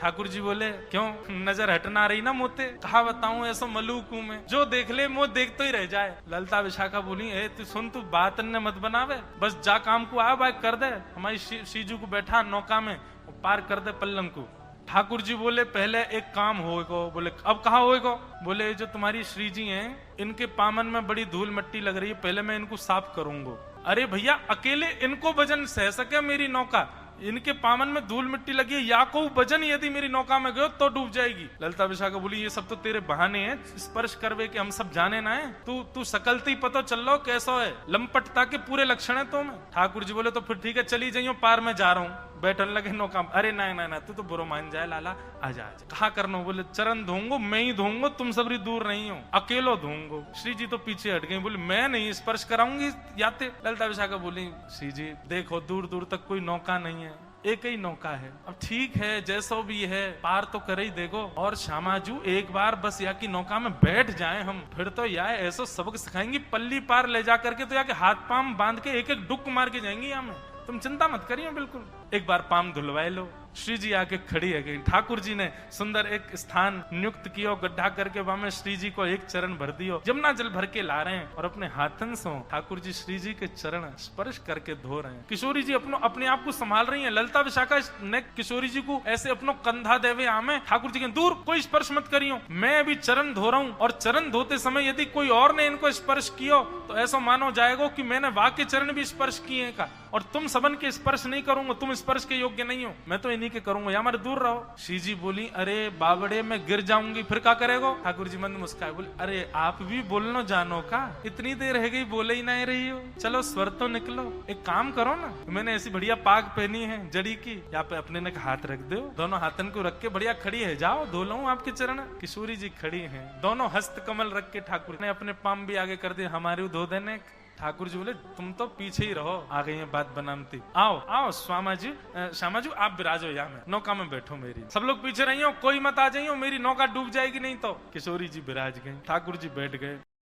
ठाकुर जी बोले क्यों नजर हटना रही ना मोते? कहा बताऊं ऐसा मलूक हूं मैं, जो देख ले मुझे देख तो ही रह जाए। ललिता विशाखा बोली ए तू सुन, तू बात ने मत बनावे, बस जा काम को आ बाइक कर दे, हमारी शीजू को बैठा नौका में पार कर दे पल्लंग को। ठाकुर जी बोले पहले एक काम होएगो। बोले अब कहा होएगो? बोले जो तुम्हारी श्री जी हैं इनके पामन में बड़ी धूल मिट्टी लग रही है, पहले मैं इनको साफ करूंगा। अरे भैया अकेले इनको वजन सह सके मेरी नौका? इनके पामन में धूल मिट्टी लगी है, या को वजन यदि मेरी नौका में गयो तो डूब जाएगी। ललिता विशाखा बोली ये सब तो तेरे बहाने हैं, स्पर्श करवे के हम सब जाने ना है, तू सकलती पतो चल लो कैसो है, लंपटता के पूरे लक्षण है तो में। ठाकुर जी बोले तो फिर ठीक है चली जाइयो, पार में जा रहा हूँ। बैठन लगे नौका। अरे नहीं नहीं तू तो बुरो मान जाए लाला, आजा आजा। कहा करना? बोले चरण धोंगो, मैं ही धोंगो, तुम सबरी दूर नहीं हो, अकेलो धोंगो। श्री जी तो पीछे हट गई, बोले मैं नहीं स्पर्श कराऊंगी याते। ललिता विशाखा बोली श्री जी देखो दूर दूर तक कोई नौका नहीं है, एक ही नौका है, अब ठीक है जैसो भी है पार तो करे ही देगो। और श्यामाजू एक बार बस या की नौका में बैठ जाए हम, फिर तो या ऐसा सबक सिखाएंगी, पल्ली पार ले जा करके तो या के हाथ पाम बांध के एक एक डुक मार के जाएंगी यहाँ में, तुम चिंता मत करिए बिल्कुल। एक बार पाम धुलवाए लो। श्री जी आके खड़ी है गई। ठाकुर जी ने सुंदर एक स्थान नियुक्त किया, गड्ढा करके वहां में श्री जी को एक चरण भर दियो। जमुना जल भर के ला रहे हैं और अपने हाथन से ठाकुर जी श्री जी के चरण स्पर्श करके धो रहे हैं। किशोरी जी अपने आप को संभाल रही हैं। ललिता विशाखा ने किशोरी जी को ऐसे अपनो कंधा देवे आमे। ठाकुर जी के दूर कोई स्पर्श मत करियो, मैं अभी चरण धो रहा हूँ, और चरण धोते समय यदि कोई और ने इनको स्पर्श किया तो ऐसा मानो जाएगा कि मैंने वाक्य चरण भी स्पर्श किए का, और तुम सबन के स्पर्श नहीं करूंगा, तुम स्पर्श के योग्य नहीं हो, मैं तो इन्हीं के करूंगा, या हमारे दूर रहो। श्री जी बोली अरे बाबड़े मैं गिर जाऊंगी फिर क्या करेगो? ठाकुर जी मंद मुस्काए बोले अरे आप भी बोलना जानो का, इतनी देर रह गई बोले ही नहीं रही हो, चलो स्वर तो निकलो, एक काम करो ना, मैंने ऐसी बढ़िया पाग पहनी है जड़ी की, यहाँ पे अपने ने हाथ रख दो, दोनों हाथन को रख के बढ़िया खड़ी है, जाओ धो लो आपके चरण। किशोरी जी खड़ी है, दोनों हस्त कमल रख के ठाकुर ने अपने पाम भी आगे कर दिए, हमारे धो देने। ठाकुर जी बोले तुम तो पीछे ही रहो, आ गई है बात बनामती, आओ आओ श्यामा जी आप विराजो यहाँ में, नौका में बैठो मेरी, सब लोग पीछे रहियो, कोई मत आ जाइयो, मेरी नौका डूब जाएगी नहीं तो। किशोरी जी विराज गई, ठाकुर जी बैठ गए।